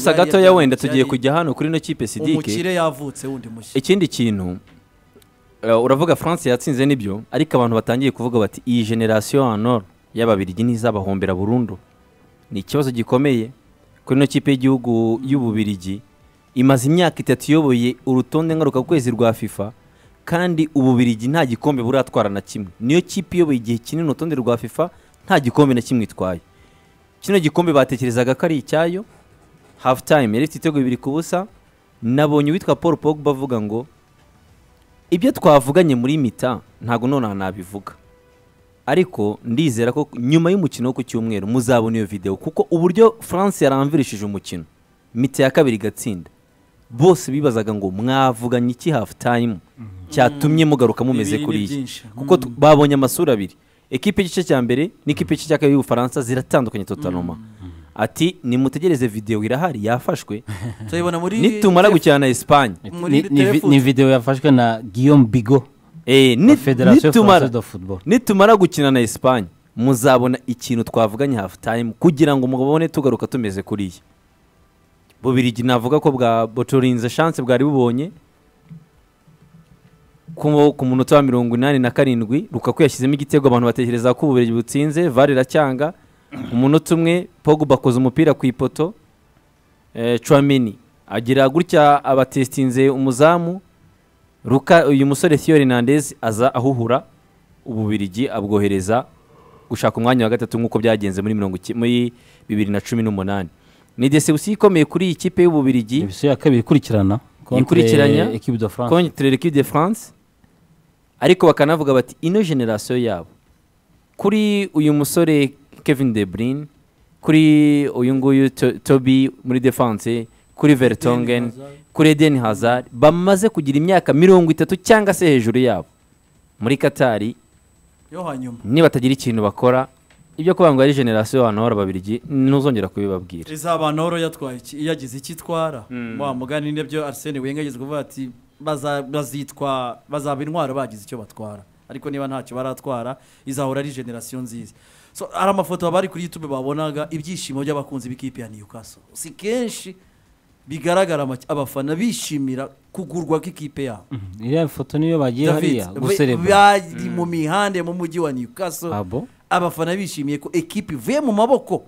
gusa gato ya wenda tugiye kujya hano kuri no kipe Sidike umukire yavutse wundi mushya ikindi kintu uravuga France yatsinze nibyo ariko abantu batangiye kuvuga bati iyi generation en or y'ababirigi nizabahombera burundu ni ikibazo gikomeye kuri no kipe y'igihugu y'ububirigi imaze imyaka 3 yoboye urutonde ngaruka kwezi rwa FIFA kandi ububirigi nta gikombe buratwara na kimwe niyo kipe yoboye igihe kinini urutonde rwa FIFA nta gikombe na kimwe itwaye kino gikombe batekerezaga ko ari icyayo half time yari itego 2-0 nabonye witwa Paul Pogba bavuga ngo ibyo twavuganye muri mita ntago none nabivuga ariko ndizera ko nyuma y'umukino wo ku cyumweru muzabona iyo video kuko uburyo France yaramvirishije umukino mita ya kabiri gatsinda bose bibazaga ngo mwavuganye iki half time cyatumye mugaruka mumeze kuri iki kuko babonye amasura abiri ekipe y'igice cya mbere n'ikipe y'igice cya kabiri y'Ubufaransa ziratandukanye totalement ati nimutegereze video irahari yafashwe tuyibona muri nitumara gukina na Espagne ni video yafashwe na Guillaume Bigot Federation Française de Football nitumara gukina na Espagne muzabona ikintu twavuganye half time kugira ngo mubone tugaruka tumeze kuri iyi Bubirigi navuga ko bwa botorinze chance bwari bubonye ku munota wa 87 Lukaku yashyizemo igitego abantu batekereza ko Ububirigi butsinze VAR iracyanga umunota umwe Pogba bakoze umupira ku ipoto Chouameni agira gutya abatestinze umuzamu uyu musore Theo Hernandez aza ahuhura Ububirigi abwohereza gushaka umwanya wa gatatu nkuko byagenze muri 2018 ni deception ikomeye kuri ikipe y'Ububirigi ibiso ya kabiri ikurikiranya Equipe de France contre l'équipe de France ariko bakanavuga bati ino generation yabo kuri uyu musore Kevin De Bruyne kuri uyu nguyu Toby muri defense kuri Vertonghen kuri Eden Hazard bamaze kugira imyaka 30 cyangwa se hejuru yabo muri Katari yo hanyuma niba batagira ikintu bakora ibyo kubanga ari generation y'abantu babirigi ntuzongera kubibabwira izabanoro yatwaye yagize ikitwara wa mugani nibyo Arsene Wenger yagize kuvuga ati bazaba intwaro bagize icyo batwara ariko niba ntacyo baratwara izahora ari generation nziza so ari amafoto bari kuri YouTube babonaga ibyishimo by'abakunzi b'ikipe ya Newcastle si kenshi bigaragara abafana bishimira kugurwa k'ikipe yabo iriya foto niyo bagiye hariya guserebra bari mu mihande mu mujyi wa Newcastle abafana bishimiye ko ekipe ivuye mu maboko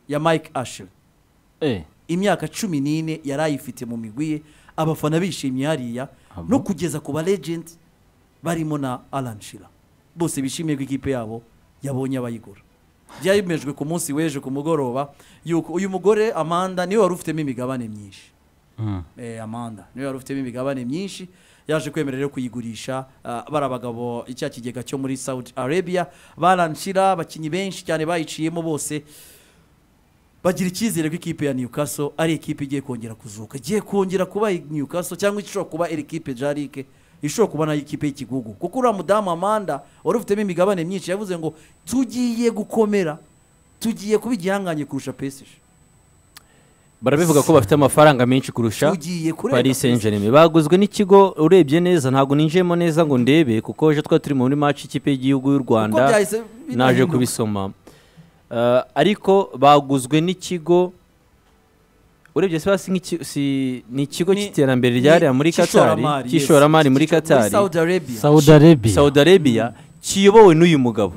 ya Mike Ashley imyaka 14 yarayifite mu migwi ye abafana bishimiye hariya no kugeza ku ba legend barimo na Alan Shearer bose bishimiye ko ikipe yabo yabonye abayigura byayimejwe ku munsi weje ku mugoroba yuko uyu mugore Amanda niwe wari ufitemo imigabane myinshi Amanda niwe wari ufitemo imigabane myinshi yaje kwemerera kuyigurisha barabagabo icya kigega cyo muri Saudi Arabia baranshira abakinnyi benshi cyane bayiciyemo bose bagira icyizere ko ikipe ya Newcastle ari ikipe igiye kongera kuzuka igiye kongera kuba Newcastle cyangwa ishobora kuba ekipe Jarike ishobora kuba na ikipe y'ikigugu kuko ura mudamu Amanda wari ufitemo imigabane myinshi yavuze ngo tugiye gukomera tugiye kuba igihanganye kurusha PSG barabivuga ko bafite amafaranga menshi kurusha Paris Saint-Germain baguzwe n'ikigo urebye neza ntago ninjemo neza ngo ndebe kuko je twa turi muri match ikipe y'igihugu y'u Rwanda naje kubisoma ariko baguzwe n'ikigo urebye si ni ikigo cy'iterambere ryari muri Qatar cy'ishoramari muri Qatar Saudi Arabia kiyobowe n'uyu mugabo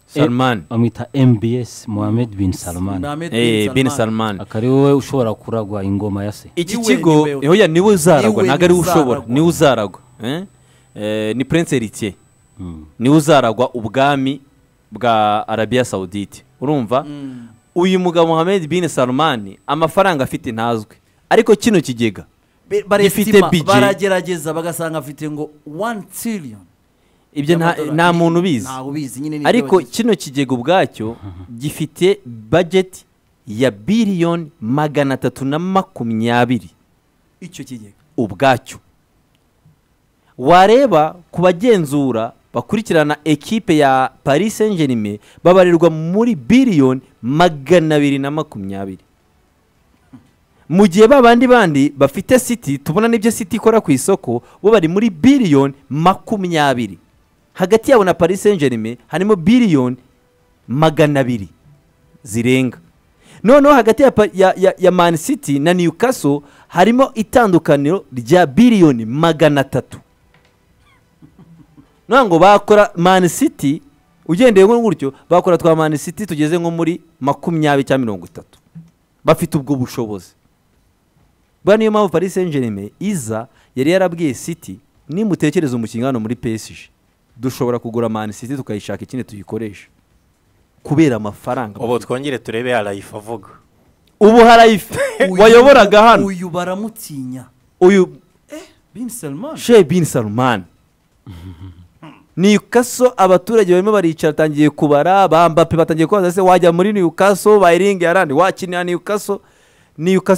Salman amwita MBS Mohammed bin Salman bin Salman akari wowe ushobora kuragwa ingoma ya se iki kigo hoya niwe uzaragwa nagari ushobora niwe uzaragwa ni Prince Héritier niwe uzaragwa ubwami bwa Arabia Saudite urumva uyu mugabo Mohammed bin Salman amafaranga afite ntazwe ariko kino kigega gifite budget baragerageza bagasanga afite ngo 1 trillion ibyo nta muntu ubizi ariko kino kigega ubwacyo gifite budget ya billion 320 icyo kigega ubwacyo wareba kubagenzura bakurikirana ekipe ya Paris Saint-Germain babarirwa muri billion 220 mu gihe bandi bafite City tubona n'ibyo City ikora ku isoko bo bari muri billion 20 hagati yabo na Paris Saint-Germain harimo billion 200 zirenga noneho hagati ya Man City na Newcastle harimo itandukaniro rya biliyoni 300. Nango bakora Man City ugendeye ngo gutyo bakora twa Man City tugeze nko muri 20 cyangwa 30 bafite ubwo bushobozi. Baniyo mpamvu Paris Saint-Germain iza yari yarabwiye City nimutekereza umukingano muri PSG dushobora kugura Man City tukayishaka ikindi tuyikoresha kubera amafaranga. Ubu twongere turebe ya life avuga. Ubu harayife wayoboraga hano uyu baramutinya uyu Bin Salman Sheikh Bin Salman. Newcastle abaturage barimo baricara tangiye kubara Mbappe batangiye kubaza se wajya muri Newcastle bayiringe yarandi wakinira Newcastle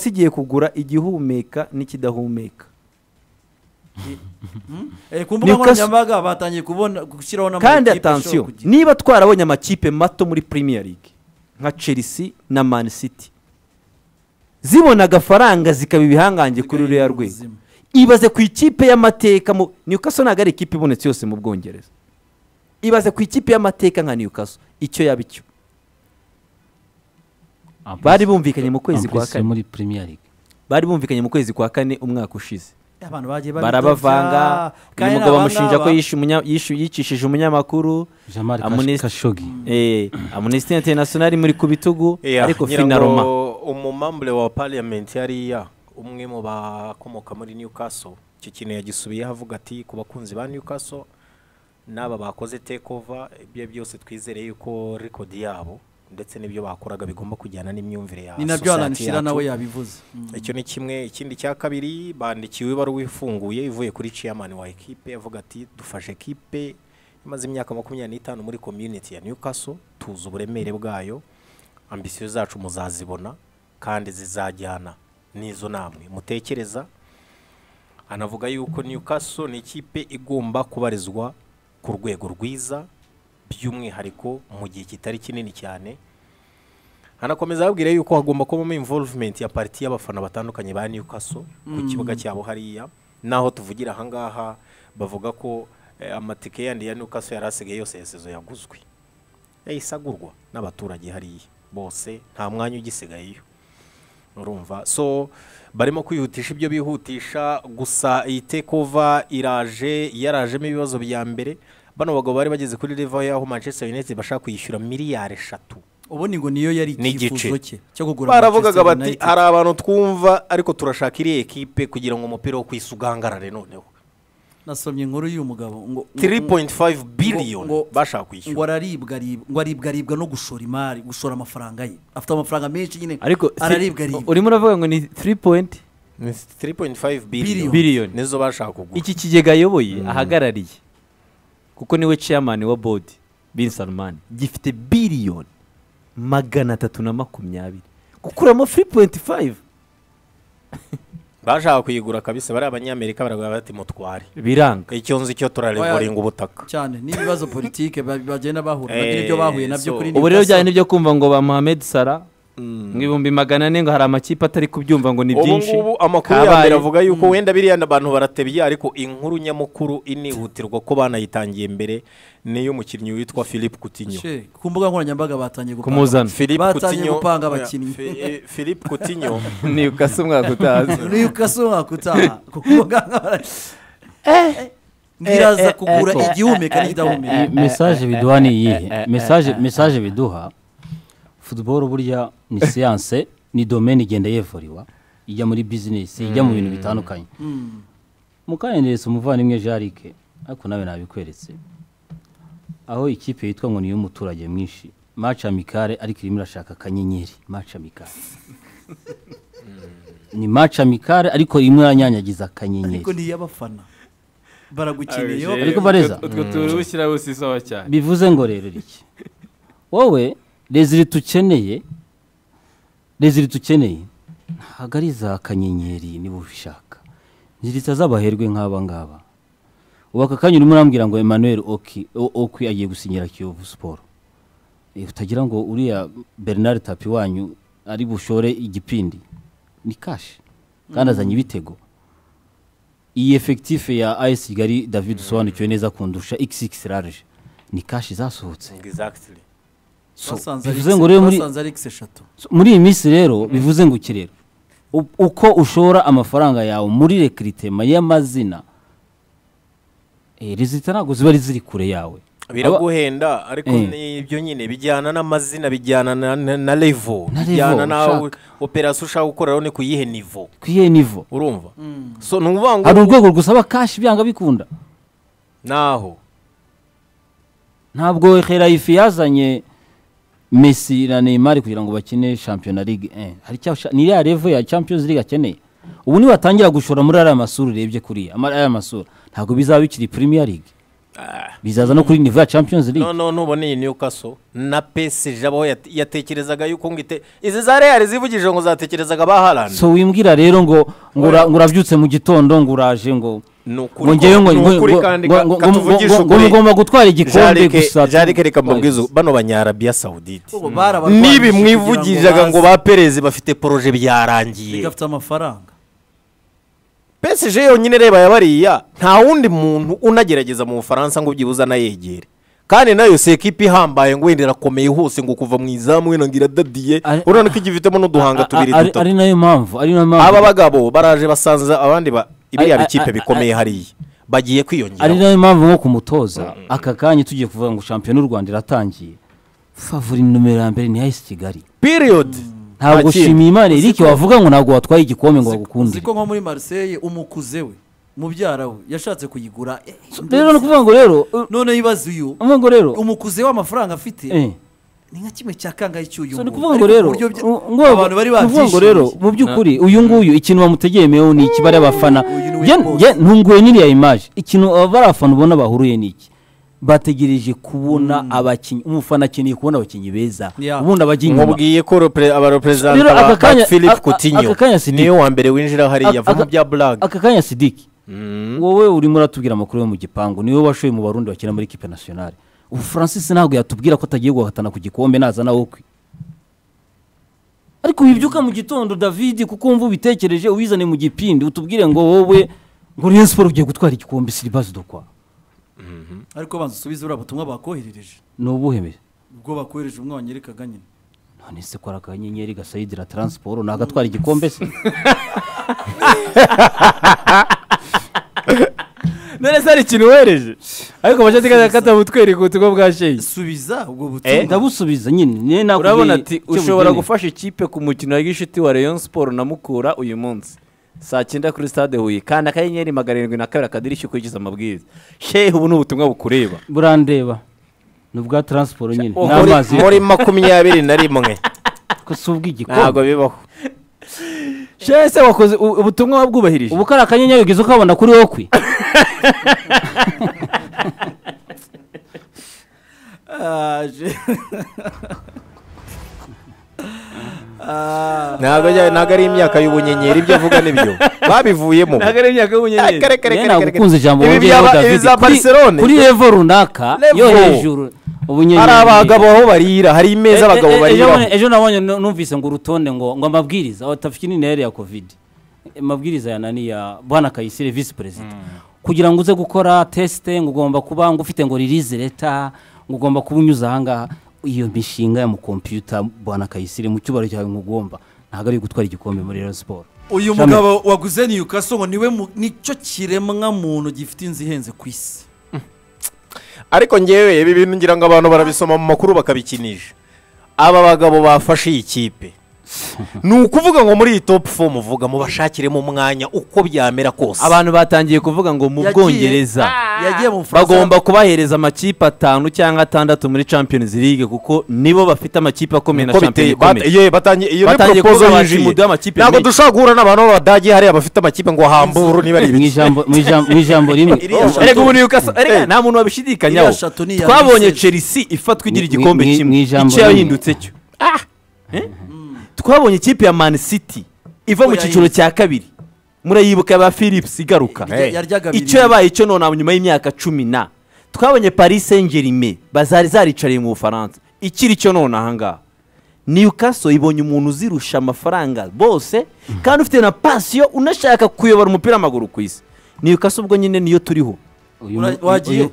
igiye kugura igihumeka n'ikidahumeka. kumbuga nkoranyambaga batangiye kubona gushyiraho n'amakipe. Kandi attention niba twarabonye amakipe mato muri Premier League nka Chelsea na Man City zibona agafaranga zikaba ibihangange kuri uriya rwego, ibaze ku ikipe y'amateka mu Newcastle nagari ikipe ibonetse yose mu Bwongereza, ibaze ku ikipe y'amateka nka Newcastle icyo yabicyo. Bari bumvikanye mu kwezi kwa kane muri Premier League, bari bumvikanye mu kwezi kwa kane umwaka ushize. Abantu bagiye barabavanga uyu mugabo bamushinja ko yicishije umunyamakuru Amnesty International muri ku bitugu ariko finaroma umumambule wa parliament yariya umwe mu bakomoka muri Newcastle icyo kintu yagisubiye avuga ati ku bakunzi ba Newcastle naba bakoze takeover ibyo byose twizereye yuko record yabo ndetse n'ibyo bakoraga bigomba kujyana n'imyumvire ya ni nabyo ananishira nawe yabivuze. Icyo ni kimwe. Ikindi cya kabiri bandikiwe ibaruwa ifunguye ivuye kuri chairman wa equipe avuga ati dufashe equipe imaze imyaka 25 muri community ya Newcastle, tuzi uburemere bwayo, ambisiyo zacu muzazibona kandi zizajyana nizo namwe mutekereza. Anavuga yuko Newcastle ni ikipe igomba kubarizwa ku rwego rwiza by'umwihariko mu gihe kitari kinini cyane. Anakomeza abwira yuko hagomba kubamo involvement ya party y'abafana batandukanye ba Newcastle ku kibuga cyabo hariya, naho tuvugira ahangaha bavuga ko amatike yandi ya Newcastle yarasigaye yose yasezo yaguzwe yisagurwa n'abaturage hariya bose, nta mwanya ugisigaye urumva. So barimo kwihutisha ibyo bihutisha, gusa iyi takeover yarajemo ibibazo bya mbere. Bano bagabo bari bageze kuri level yaho Manchester United bashaka kwishyura miliyari 3. Ubundi ngo niyo yari ikifuzo cye cyo kugura. Baravugaga bati hari abantu twumva ariko turashaka iri equipe kugira ngo umupira wo kwisugangarare noneho. Nasomye inkuru y'uyu mugabo ngo 3.5 billion bashaka kwishyura. Ngo aribwa no gushora imari, gushora amafaranga ye. Afite amafaranga menshi nyine ariko araribwa. Urimo uravuga ngo ni 3.5 billion nizo bashaka kugura. Iki kigega yoboye ahagarariye kuko niwe chairman wa board Bin Salman gifite billion 320 gukuramo 3.5 bashaka kuyigura kabisa. Bari abanyamerika baravuga bati mutware biranga icyo nzi cyo turalevoringa ubutaka cyane n'ibibazo politike bagenda bahura n'ibyo bahuye nabyo kuri ubu rero byane nibyo kumva ngo ba Mohamed Salah ngibumbi 400 ngo hari amakipe atari kubyumva ngo ni byinshi. Ubu amakuru yambere avuga yuko wenda biriya abantu baratebye, ariko inkuru nyamukuru inihutirwa ko banayitangiye mbere niyo mukinnyi witwa Philippe Coutinho. Kumbuga nkoranyambaga batangiye kumuzana batangiye gupanga abakinnyi. Philippe Coutinho Newcastle mwakutaha kumbuga ngiraza kugura igihumeka n'idahumeka. Message biduha ni iyihe? Message biduha football burya ni science, ni domaine igenda yevoriwa, ijya muri business, ijya mu bintu bitandukanye. Mukayendereza umuvandimwe Jarike ariko nawe nabikweretse aho ikipe yitwa ngo ni y'umuturage mwinshi, match amicale ariko irimo irashaka akanyenyeri. Match amicale ni match amicale ariko irimo iranyanyagiza akanyenyeri, ariko ni y'abafana baragukeneye ariko bareza utwo turushyira bose isawa cyane. Bivuze ngo rero iki wowe rezili tukeneye hagariza akanyenyeri niba ubishaka, nzirita z'abaherwe nk'aba ngaba. Ubaka kanya urimo urambwira ngo Emmanuel Okwi agiye gusinyira Kiyovu Sport, utagira ngo uriya Bernard Tapi wanyu ari bushore igipindi ni cash kandi azanye ibitego. Iyi effectif ya AS Kigali David sobanukiwe neza kundusha XX large ni cash zasohotse. Exactly. bivuze ngo rero muri iyi minsi rero bivuze ngo kirero uko ushora amafaranga yawe muri recruitment y'amazina rezita ntabwo ziba ari ziri kure yawe biraguhenda ariko ibyo nyine bijyana n'amazina bijyana na level bijyana na operation ushaka gukora ni kuyihe niveau urumva so nuvuga ngo hari urwego gusaba cash byanga bikunda naho ntabwo Kherayifi yazanye Messi na Neymar kugira ngo bakine Champions League hari ni ya level ya Champions League akeneye ubu ni watangira gushora muri aya masura urebye kuri aya masura ntabwo bizaba bikiri Premier League bizaza no kuri niveau ya Champions League no nubone Newcastle na PSG abo yatekerezaga yuko ngite izi za Real zivugije ngo zatekerezaga ba Haaland so wimbwira rero ngo urabyutse mu gitondo ngo uraje ngo ngewe ngo ngomba gutwara igikombe gusa reka mbabwize bano banyarabia Saudite nibi mwivugijaga ngo ba Perez bafite projet byarangiye bafite amafaranga PSG yonyine reba yabariya nta wundi muntu unagerageza mu Faransa ngo byibuza na yegere kandi nayo se equipe ihambaye ngo wendera komeye hose ngo kuva mu izamu wena ngira dadiye urana ko igifitemo no duhanga tubiri dutatu ari nayo mpamvu aba bagabo baraje basanza abandi ibiriya bikipe bikomeye hariya bagiye kwiyongera ari nayo mpamvu nko kumutoza aka kanya tugiye kuvuga ngo champion y'u Rwanda iratangiye favori numero ya mbere ni AS Kigali period ntabwo Shimimana Eric wavuga ngo ntabwo watwaye igikombe ngo bagukunde ziko nko muri Marseille umukuze we mubyara we yashatse kuyigura rero no kuvuga ngo rero none yibaza uyu ngo rero umukuze w'amafaranga afite ni nka kimwe cya kangahe cy'uyu ni kuvuga ngo rero abantu bari bavyishimiye ngo rero mu byukuri uyu nguyu ikintu bamutegemeyeho ni ikibare abafana ntunguye n'iri ya image ikintu abarafana ubona bahuruye niki bategereje kubona abakinnyi umufana akeneye kubona abakinnyi beza ubundi abagiye mubwiye ko abarepresenta ba Philippe Coutinho niyo wa mbere winjira hariya vuga bya Blague aka kanya Sidiki wowe uri muratubwira amakuru yo mu gipangu niwe washoye mu Barundi bakina muri equipe nationale ubu Francis ntabwo yatubwira ko atagiye guhatana ku gikombe naza na wokwi ariko wibyuka mu gitondo David kuko umva ubitekereje ubizane mu gipindi utubwire ngo wowe ngo Rayon Sport ugiye gutwara igikombe siribazo dokwa ariko banza usubize ura butumwa bakoherereje n'ubuheme ubwo bakohereje umwe wanyerekaga nyine none se ko arakanyenyeri gasayidira transport nagatwara igikombe se none se ari ikintu wereje ariko bashaka katabutwereka ubutumwa bwa Sheyi subiza ubwo butumwa ndabusubiza nyine urabona ati ushobora gufasha ikipe ku mukino wa gishuti wa Rayon Sport na Mukura uyu munsi saa 9 kuri stade Huye kandi akanyenyeri 702 akadirishyo kwigiza amabwiriza Sheyi ubu n'ubutumwa bukureba burandeba nubwa transport nyine n'amazi muri 21 ko subwa igikombe ntago bibaho Sheyi se wakoze ubutumwa wabwubahirije ubu kara akanyenyeri ugize ukabona kuri wokwi ntago ari imyaka y'ubunyenyeri ibyo avuga nibyo babivuyemo ntago ari imyaka y'ubunyenyeri nagukunze ijambo kuri level runaka yo hejuru hari abagabo aho barira hari imeza abagabo barira ejo nabonye numvise ngo urutonde ngo amabwiriza atafiki ni nere ya covid amabwiriza ya nani ya bwana Kayisire vice president kugira ngo uze gukora test ngo ugomba kuba ngo ufite ngo release letter ngo ugomba kubunyuza hanga iyo mishinga ya mu computer bwana Kayisire mu cyubaro cyawe ngugomba ntago ari gutwara igikombe muri Rayon Sport uyu mugabo waguze Newcastle ngo niwe nicyo kiremwa muntu gifite inzihenze kwisi ariko ngewe ibi bintu ngira ngo abantu barabisoma mu makuru bakabikinisha aba bagabo bafashe ikipe nukuvuga ngo muri top 4 muvuga mu bashakiremo umwanya uko byamera kose abantu batangiye kuvuga ngo mu Bwongereza yagiye mu France bagomba kubahereza amakipe 5 cyangwa 6 muri Champions League kuko nibo bafite amakipe akomeye na Champions League batangiye iyo proposal y'ijimwe ntabwo dushagura n'abantu b'Abadage hari abafite amakipe ngo Hamburu niba ari mu ijambo rimwe ariko ubu Newcastle nta muntu wabishidikanyaho twabonye Chelsea ifatwa igira igikombe kimwe icyo yahindutse cyo twabonye ikipe ya Man City iva mu cyiciro cya kabiri murayibuka ba Philips igaruka icyo yabaye cyo none nyuma y'imyaka 10 twabonye Paris Saint-Germain bazari zaricariye mu Bufaransa ikiri cyo none ahanga Newcastle ibonye umuntu uzirusha amafaranga bose kandi ufite na passion unashaka kuyobora umupira w'amaguru ku isi Newcastle ubwo nyine niyo turiho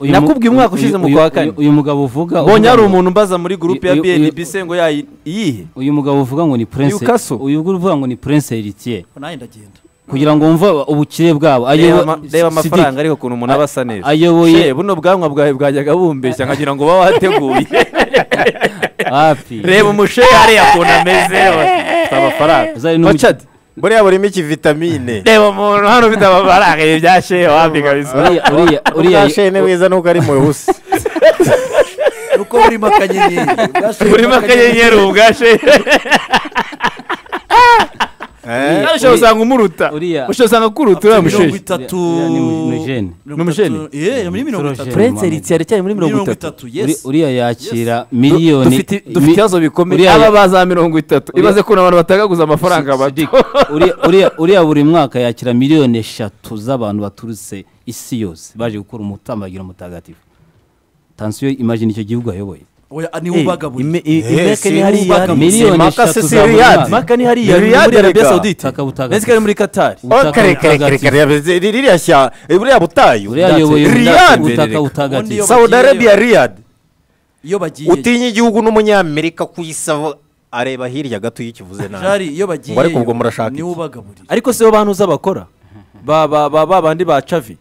nakubwiye umwaka ushize mu kwa kane uyu mugabo uvuga mbonye hari umuntu mbaza muri groupe ya BNB se ngo yihe uyu mugabo uvuga ngo ni prince uyu uvuga ngo ni prince héritier naye ndagenda kugira ngo umva ubukire bwabo reba amafaranga ariko kuntu umuntu aba asa neza ayoboye buno bwanwa bwawe bwajyaga bumbeshya nkagira ngo baba wateguye reba umushe hariya kuntu ameze amafaranga wacadi buriya burimo ikivitamine reba umuntu hano ufite amafaranga ibi bya shehe wapi kabisa uriya shehe ni wiza nuko ari mu busa nuko burimo akanyenyeri ubu bwa shehe ushobora usanga umuruta ushobora usanga kuruta uriya mushehe ni umujene muri 30 prince héritier aracyari muri 30 uriya yakira miliyoni dufite ibibazo bikomeye aba baza 30 ibaze ko abantu batagaguza amafaranga bato uriya buri mwaka yakira miliyoni 3 z'abantu baturutse isi yose baje gukora umutambagira mutagatifu tansiyo imagine icyo gihugu ayoboye oya ni ubagaburi imeke ni hariya miliyoni maka se Riyad maka ni hariya muri Arabia Saudite ndetse kari muri Qatar kare ririya sha buriya butayu Riyad ubutaka butagatifu Saudi Arabia Riyad iyo bagiye utinya igihugu n'umunyamerika kuyisaba areba hirya gato yikivuze nabi jari iyo bagiye ariko ubwo murashaka ni ubagaburi ariko se abantu uzabakora bandi ba Chavi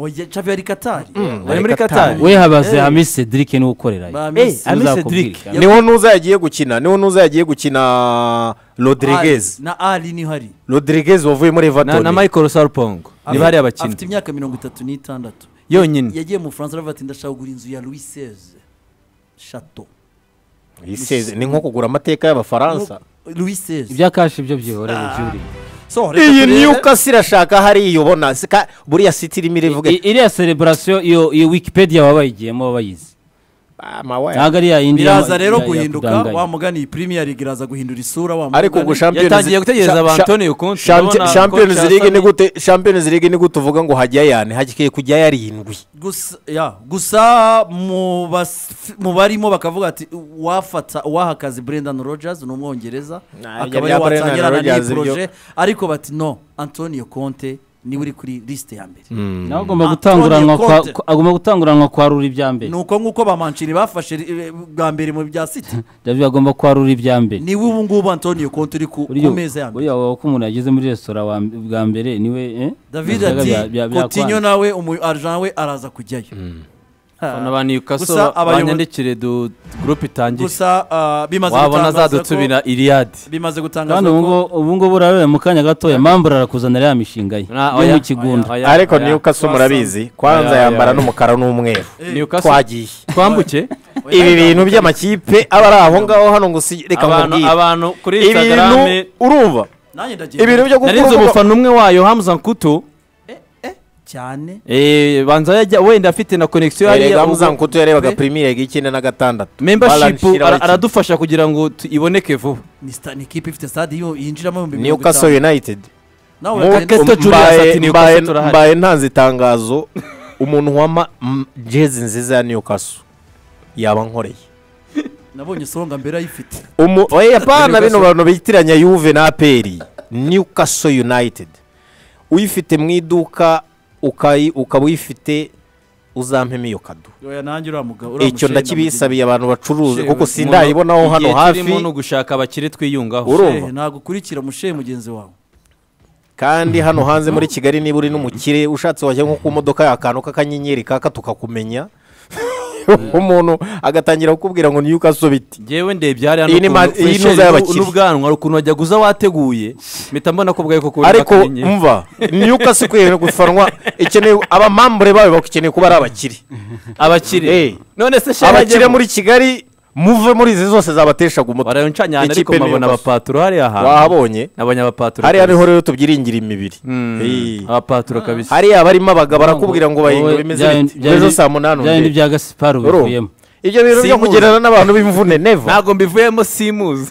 oya Chavi ari Qatar bari muri Qatar we habaze Hamis Cedric ni ukorera Hamis Cedric niho nuza yagiye gukina Rodriguez na Ali ni hari Rodriguez wavuye muri Everton na Michael Sarpong ni bari abakinnyi afite imyaka 36 yonyine yagiye mu France aravuga ati ndashaka kugura inzu ya Louis XVI Chateau ni nko kugura amateka y'abafaransa Louis XVI ibyakashi byo byihorere byuri iyi Newcastle irashaka hari iyo ubona buriya City irimo irivuga iriya celebration iyo Wikipedia wabayigiyemo bayizi ntabwo ari yayindi biraza rero guhinduka wa mugani Premier League iraza guhindura isura wa mugani ariko ubwo yatangiye gutegereza Antonio Conte Champions League ni gute uvuga ngo hajya yane hagiye kujya yarindwi gusa mu barimo bakavuga ati wahakaze Brendan Rodgers ni umwongereza akaba yatangira na projet ariko bati no Antonio Conte niwe uri kuri liste ya mbere naho agomba gutanguranwa kwarura ibya mbere nuko nguko ba Mancini bafashe bwa mbere mu bya City David agomba kwarura ibya mbere niwe ubu ngubu Antonio Conte uri ku meza ya mbere buriya ko umuntu yageze muri restaurant bwa mbere niwe David ati Coutinho nawe Argent we araza kujyayo Fana Newcastle abanyandikire du group itangiye gusa bimaze wabona zadutubira Iliad bimaze gutangaza kandi ubu ngo burarore mu kanya gato ya Mambura arakuzanira ya mishinga ye yo mu kigunda ariko Newcastle murabizi kwanza yambara n'umukara n'umweru twagiye twambuke ibi bintu by'amakipe aba ari aho ngaho hano ngo reka nkubwire abantu kuri Instagram urumva ibintu byo gukora narinze umufana umwe wayo Hamza Nkutu cyane banza yajya wenda afite na connection yari Hamza Nkutu yarebaga Premier League 9 membership aradufasha kugira ngo iboneke vuba ni ikipe ifite stade yinjiramo mu Newcastle United mbaye ntanze itangazo umuntu wama jezi nziza ya Newcastle yaba nkoreye nabonye songa mbere ayifite oya pana bino bantu bitiranya Juve na APR Newcastle United uyifite mu iduka ukaba uyifite uzampeme iyo kado icyo ndakibisabiye abantu bacuruza kuko sindayibonaho hano hafi turimo gushaka abakire twiyungaho ntago kurikira mushe mugenzi wawe kandi hano hanze muri Kigali niba uri n'umukire ushatse wajya nko ku modoka yakano kakanyenyeri kaka tukakumenya umuntu agatangira kukubwira ngo Newcastle biti jewe ndebye hari hano n'ubwanwa ukuntu wajya guza wateguye mpita mbona ko bwaye ko ariko umva Newcastle kwere gufanwa ikeneye abamambure bawe bakeneye kuba ari abakire none se abakire muri Kigali muve muri izi zose zabatesha gumuto barayoncanyana ariko mabona abapaturo hari aha wahabonye nabonye abapaturo hari ariho rero tubyiringira imibiri abapaturo kabisa hari abarimo abagabo barakubwira ngo bayingo bimeze biti bezo saa 8 byandi bya Gaspar bivuyemo ibyo biro byo kugerana n'abantu b'imvune never ntago mbivuyemo simuzi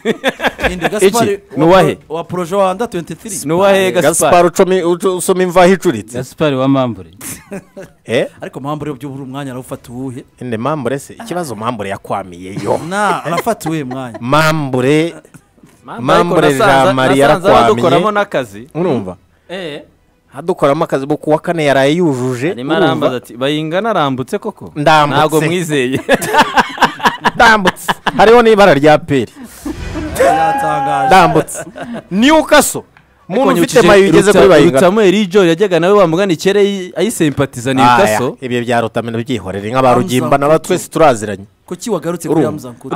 nuwahe wa projet wa under 23 nuwahe Gaspar usoma imvaho icuritse Gaspar wa Mambure ariko Mambure byo buri umwanya arafata uwuhe inde Mambure se ikibazo Mambure yakwamiye yo arafata uwe mwanya Mambure Jean Marie arakwamiye dukoramo nakazi urumva hadukoramo akazi bo kuwa kane yaraye yujuje arimo arambaza ati bayingana arambutse koko Ndambutse. ntabwo mwizeye ndambutse hariho n'ibara rya peri yatangaje ndambutse Newcastle umuntu ufite mayo ugeze kuri bayingana Samuel Rijo yajyaga nawe wamugana ikere ayisempatiza Newcastle ibyo bya Rutamena byihorere nk'abarugimba na twese turaziranye kuki wagarutse kuri Amzankutu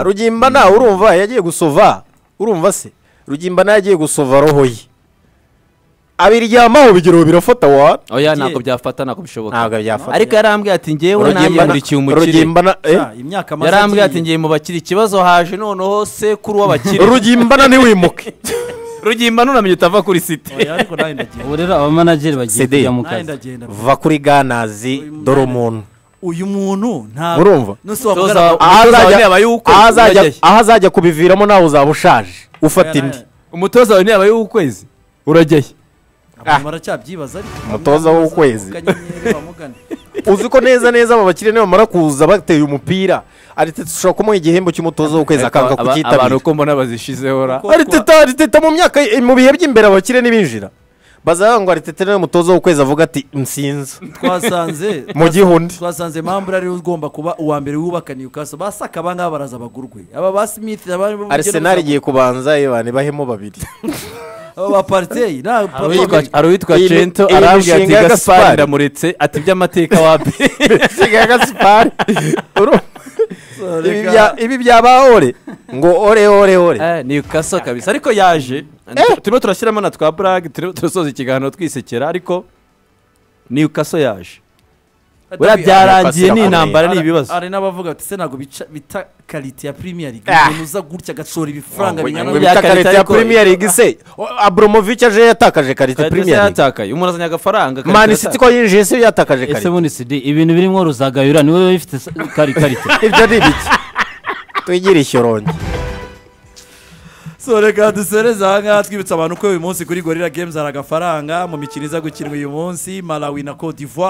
Rugimbana urumva yagiye gusova urumva se Rugimbana yagiye gusova roho ye abiryamaho bigero birafata wa oya ntabwo byafata nako bishoboka ntabwo byafata ariko yarambwiye ati ngewe nanjye murikiye umukire Rugimbana imyaka maze yarambwiye ati ngiye mu bakiri ikibazo haje noneho sekuru w'abakire Rugimbana ni wimuke Rugimbana unamenye utava kuri City oya ariko nawe ndagenda ubu rero abamanageri bagiye kujya mu kazi va kuri Ganazi dore umuntu uyu muntu ntabwo urumva nose wabugara aho azajya kubiviramo nawe uzaba ushaje ufata indi umutoza wawe niyabaye w'ukwezi urajyaye baracyabyibaza ariko umutoza w'ukwezi uzi ko neza aba bakire bamara kuza bateye umupira Arteta ushobora kumuha igihembo cy'umutoza w'ukwezi akanga kukitabira abantu ko mbona bazishizeho ra Arteta mu myaka mu bihe by'imbere abakire n'ibinjira bazavuga ngo Arteta niwe mutoza w'ukwezi avuga ati nsinza twasanze mu gihundi twasanze Mambura ari ugomba kuba uwa mbere wubaka Newcastle basaka abanga baraza bagurwe aba ba Smith Arsenal igiye kubanza yebane bahemo babiri aba Partey ari uwitwa Cento arambwira ati Gaspar ndamuretse ati by'amateka wapi siga Gaspar ibi byabaore ngo ore Newcastle kabisa ariko yaje turimo turashyiramo na twa brag turimo turasoza ikiganiro twisekera ariko Newcastle yaje bura byarangiye ni intambara ni ibibazo ari n'abavuga ati se nago bita quality ya Premier League uza gutya gacora ibifaranga bingana bita quality ya Premier League se Abramovich aje yatakaje quality Premier League yatakaye umuntu azanya agafaranga Man City ko yinjiye se yatakaje quality ese muri CD ibintu birimo ruzagayura niwe bifite quality ibyo ni biki tuyigira ishyoronge so reka dusereze aha ngaha twibutsa abantu ko uyu munsi kuri Gorilla Games hari agafaranga mu mikino iza gukinwa uyu munsi Malawi na Cote d'Ivoire